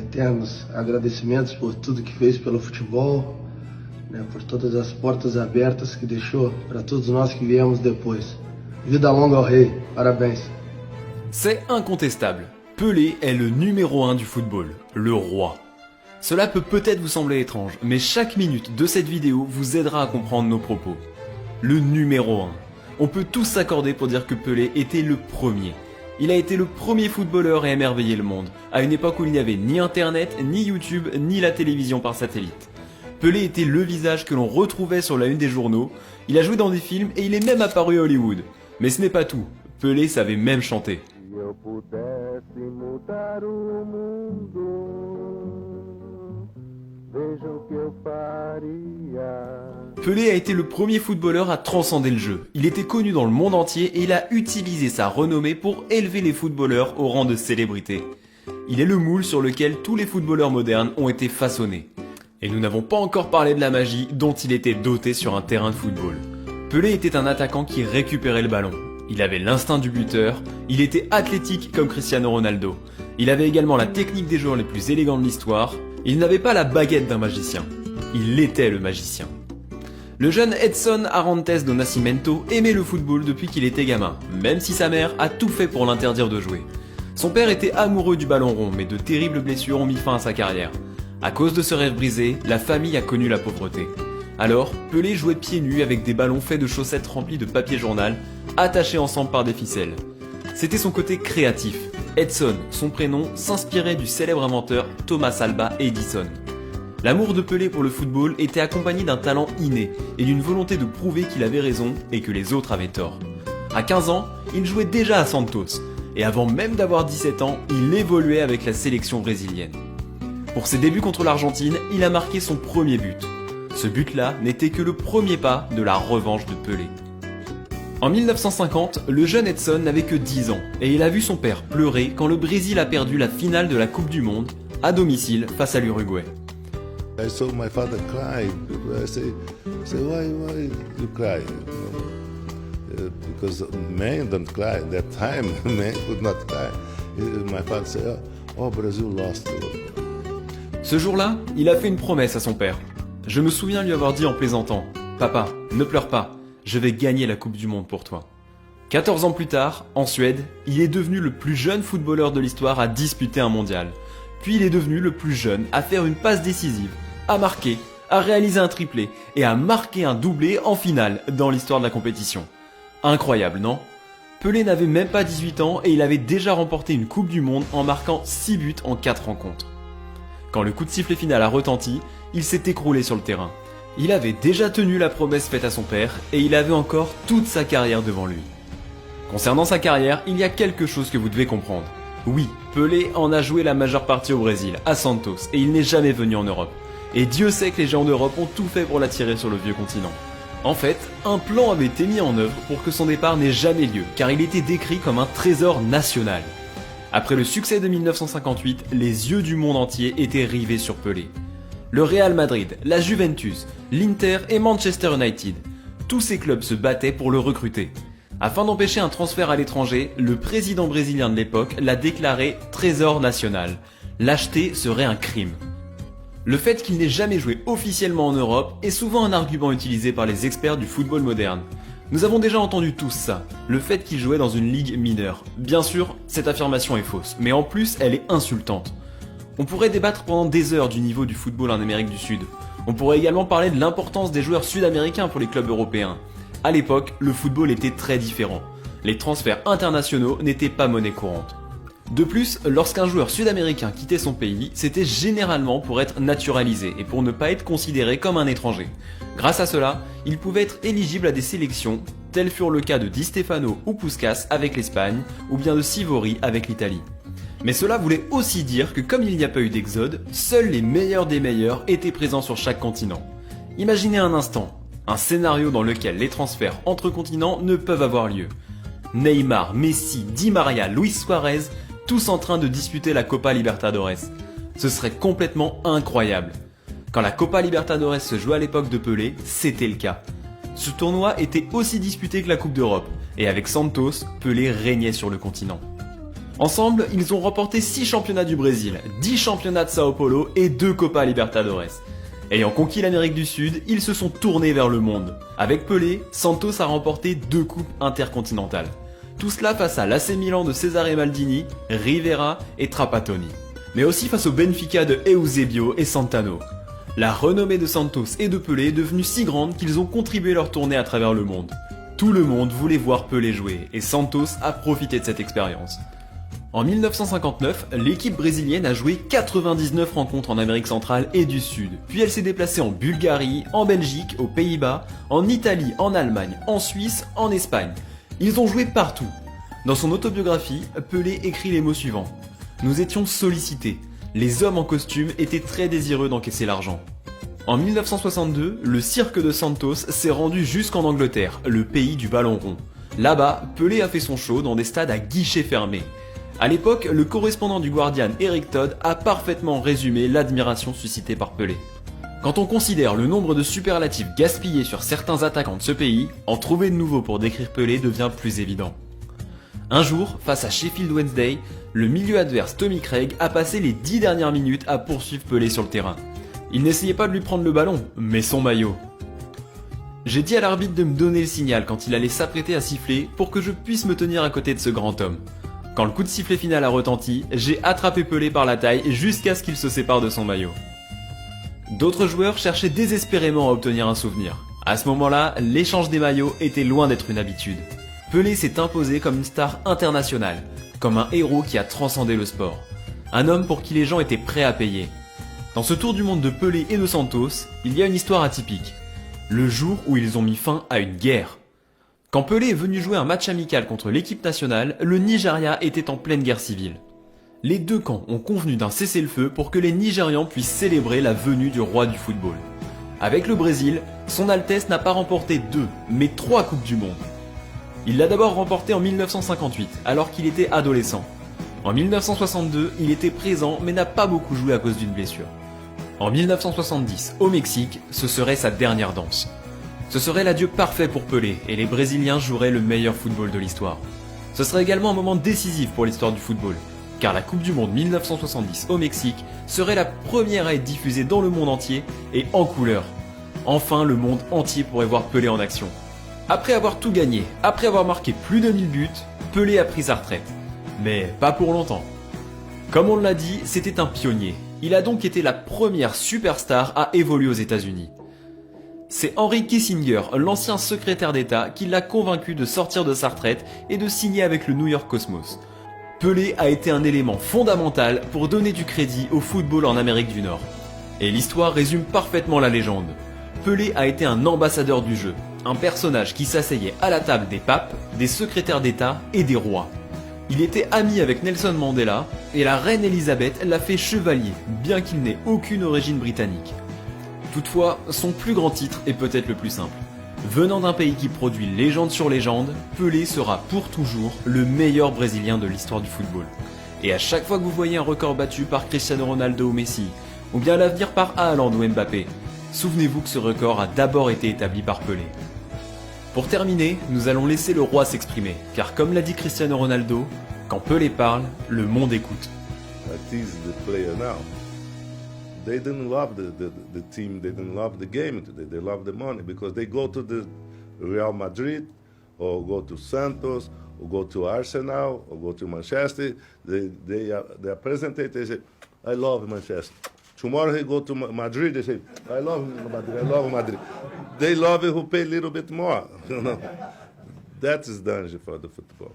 eternos agradecimentos por tudo que fez pelo futebol, né, por todas as portas abertas que deixou para todos nós que viemos depois. Vida longa ao rei, parabéns. C'est incontestable, Pelé est le numéro 1 du football, le roi. Cela peut peut-être vous sembler étrange, mais chaque minute de cette vidéo vous aidera à comprendre nos propos. Le numéro 1. On peut tous s'accorder pour dire que Pelé était le premier. Il a été le premier footballeur à émerveiller le monde, à une époque où il n'y avait ni internet, ni YouTube, ni la télévision par satellite. Pelé était le visage que l'on retrouvait sur la une des journaux, il a joué dans des films et il est même apparu à Hollywood. Mais ce n'est pas tout, Pelé savait même chanter. Pelé a été le premier footballeur à transcender le jeu. Il était connu dans le monde entier et il a utilisé sa renommée pour élever les footballeurs au rang de célébrité. Il est le moule sur lequel tous les footballeurs modernes ont été façonnés. Et nous n'avons pas encore parlé de la magie dont il était doté sur un terrain de football. Pelé était un attaquant qui récupérait le ballon. Il avait l'instinct du buteur, il était athlétique comme Cristiano Ronaldo. Il avait également la technique des joueurs les plus élégants de l'histoire. Il n'avait pas la baguette d'un magicien. Il était le magicien. Le jeune Edson Arantes do Nascimento aimait le football depuis qu'il était gamin, même si sa mère a tout fait pour l'interdire de jouer. Son père était amoureux du ballon rond, mais de terribles blessures ont mis fin à sa carrière. À cause de ce rêve brisé, la famille a connu la pauvreté. Alors, Pelé jouait pieds nus avec des ballons faits de chaussettes remplies de papier journal, attachés ensemble par des ficelles. C'était son côté créatif. Edson, son prénom, s'inspirait du célèbre inventeur Thomas Alva Edison. L'amour de Pelé pour le football était accompagné d'un talent inné et d'une volonté de prouver qu'il avait raison et que les autres avaient tort. À 15 ans, il jouait déjà à Santos, et avant même d'avoir 17 ans, il évoluait avec la sélection brésilienne. Pour ses débuts contre l'Argentine, il a marqué son premier but. Ce but-là n'était que le premier pas de la revanche de Pelé. En 1950, le jeune Edson n'avait que 10 ans et il a vu son père pleurer quand le Brésil a perdu la finale de la Coupe du Monde à domicile face à l'Uruguay. I saw my father cry. I say why you cry? Because men don't cry. At that time, men could not cry. My father said, "Oh, Brazil lost." Ce jour-là, il a fait une promesse à son père. Je me souviens lui avoir dit en plaisantant, « Papa, ne pleure pas, je vais gagner la Coupe du Monde pour toi. » 14 ans plus tard, en Suède, il est devenu le plus jeune footballeur de l'histoire à disputer un mondial. Puis il est devenu le plus jeune à faire une passe décisive, à marquer, à réaliser un triplé et à marquer un doublé en finale dans l'histoire de la compétition. Incroyable, non? Pelé n'avait même pas 18 ans et il avait déjà remporté une Coupe du Monde en marquant 6 buts en 4 rencontres. Quand le coup de sifflet final a retenti, il s'est écroulé sur le terrain. Il avait déjà tenu la promesse faite à son père et il avait encore toute sa carrière devant lui. Concernant sa carrière, il y a quelque chose que vous devez comprendre. Oui, Pelé en a joué la majeure partie au Brésil, à Santos, et il n'est jamais venu en Europe. Et Dieu sait que les géants d'Europe ont tout fait pour l'attirer sur le vieux continent. En fait, un plan avait été mis en œuvre pour que son départ n'ait jamais lieu, car il était décrit comme un trésor national. Après le succès de 1958, les yeux du monde entier étaient rivés sur Pelé. Le Real Madrid, la Juventus, l'Inter et Manchester United, tous ces clubs se battaient pour le recruter. Afin d'empêcher un transfert à l'étranger, le président brésilien de l'époque l'a déclaré trésor national. L'acheter serait un crime. Le fait qu'il n'ait jamais joué officiellement en Europe est souvent un argument utilisé par les experts du football moderne. Nous avons déjà entendu tous ça, le fait qu'il jouait dans une ligue mineure. Bien sûr, cette affirmation est fausse, mais en plus elle est insultante. On pourrait débattre pendant des heures du niveau du football en Amérique du Sud. On pourrait également parler de l'importance des joueurs sud-américains pour les clubs européens. À l'époque, le football était très différent. Les transferts internationaux n'étaient pas monnaie courante. De plus, lorsqu'un joueur sud-américain quittait son pays, c'était généralement pour être naturalisé et pour ne pas être considéré comme un étranger. Grâce à cela, il pouvait être éligible à des sélections, tels furent le cas de Di Stefano ou Puskás avec l'Espagne, ou bien de Sivori avec l'Italie. Mais cela voulait aussi dire que comme il n'y a pas eu d'exode, seuls les meilleurs des meilleurs étaient présents sur chaque continent. Imaginez un instant, un scénario dans lequel les transferts entre continents ne peuvent avoir lieu. Neymar, Messi, Di Maria, Luis Suarez, tous en train de disputer la Copa Libertadores. Ce serait complètement incroyable. Quand la Copa Libertadores se jouait à l'époque de Pelé, c'était le cas. Ce tournoi était aussi disputé que la Coupe d'Europe, et avec Santos, Pelé régnait sur le continent. Ensemble, ils ont remporté 6 championnats du Brésil, 10 championnats de Sao Paulo et 2 Copa Libertadores. Ayant conquis l'Amérique du Sud, ils se sont tournés vers le monde. Avec Pelé, Santos a remporté 2 coupes intercontinentales. Tout cela face à l'AC Milan de Cesare Maldini, Rivera et Trapattoni. Mais aussi face au Benfica de Eusebio et Santano. La renommée de Santos et de Pelé est devenue si grande qu'ils ont contribué leur tournée à travers le monde. Tout le monde voulait voir Pelé jouer et Santos a profité de cette expérience. En 1959, l'équipe brésilienne a joué 99 rencontres en Amérique centrale et du Sud, puis elle s'est déplacée en Bulgarie, en Belgique, aux Pays-Bas, en Italie, en Allemagne, en Suisse, en Espagne. Ils ont joué partout. Dans son autobiographie, Pelé écrit les mots suivants. « Nous étions sollicités. Les hommes en costume étaient très désireux d'encaisser l'argent. » En 1962, le cirque de Santos s'est rendu jusqu'en Angleterre, le pays du ballon rond. Là-bas, Pelé a fait son show dans des stades à guichets fermés. À l'époque, le correspondant du Guardian Eric Todd a parfaitement résumé l'admiration suscitée par Pelé. Quand on considère le nombre de superlatifs gaspillés sur certains attaquants de ce pays, en trouver de nouveaux pour décrire Pelé devient plus évident. Un jour, face à Sheffield Wednesday, le milieu adverse Tommy Craig a passé les 10 dernières minutes à poursuivre Pelé sur le terrain. Il n'essayait pas de lui prendre le ballon, mais son maillot. J'ai dit à l'arbitre de me donner le signal quand il allait s'apprêter à siffler pour que je puisse me tenir à côté de ce grand homme. Quand le coup de sifflet final a retenti, j'ai attrapé Pelé par la taille jusqu'à ce qu'il se sépare de son maillot. D'autres joueurs cherchaient désespérément à obtenir un souvenir. À ce moment-là, l'échange des maillots était loin d'être une habitude. Pelé s'est imposé comme une star internationale, comme un héros qui a transcendé le sport. Un homme pour qui les gens étaient prêts à payer. Dans ce tour du monde de Pelé et de Santos, il y a une histoire atypique. Le jour où ils ont mis fin à une guerre. Quand Pelé est venu jouer un match amical contre l'équipe nationale, le Nigeria était en pleine guerre civile. Les deux camps ont convenu d'un cessez-le-feu pour que les Nigérians puissent célébrer la venue du roi du football. Avec le Brésil, son Altesse n'a pas remporté 2, mais 3 Coupes du Monde. Il l'a d'abord remporté en 1958, alors qu'il était adolescent. En 1962, il était présent mais n'a pas beaucoup joué à cause d'une blessure. En 1970, au Mexique, ce serait sa dernière danse. Ce serait l'adieu parfait pour Pelé et les Brésiliens joueraient le meilleur football de l'histoire. Ce serait également un moment décisif pour l'histoire du football, car la Coupe du Monde 1970 au Mexique serait la première à être diffusée dans le monde entier et en couleur. Enfin, le monde entier pourrait voir Pelé en action. Après avoir tout gagné, après avoir marqué plus de 1000 buts, Pelé a pris sa retraite. Mais pas pour longtemps. Comme on l'a dit, c'était un pionnier. Il a donc été la première superstar à évoluer aux États-Unis. C'est Henry Kissinger, l'ancien secrétaire d'État, qui l'a convaincu de sortir de sa retraite et de signer avec le New York Cosmos. Pelé a été un élément fondamental pour donner du crédit au football en Amérique du Nord. Et l'histoire résume parfaitement la légende. Pelé a été un ambassadeur du jeu, un personnage qui s'asseyait à la table des papes, des secrétaires d'État et des rois. Il était ami avec Nelson Mandela et la reine Elisabeth l'a fait chevalier, bien qu'il n'ait aucune origine britannique. Toutefois, son plus grand titre est peut-être le plus simple. Venant d'un pays qui produit légende sur légende, Pelé sera pour toujours le meilleur Brésilien de l'histoire du football. Et à chaque fois que vous voyez un record battu par Cristiano Ronaldo ou Messi, ou bien l'avenir par Haaland ou Mbappé, souvenez-vous que ce record a d'abord été établi par Pelé. Pour terminer, nous allons laisser le roi s'exprimer, car comme l'a dit Cristiano Ronaldo, quand Pelé parle, le monde écoute. That is the player now. They didn't love the team, they didn't love the game today, they love the money because they go to the Real Madrid or go to Santos or go to Arsenal or go to Manchester. They are presented, they say, I love Manchester. Tomorrow he go to Madrid, they say, I love Madrid, I love Madrid. They love it who pay a little bit more. That is danger for the football.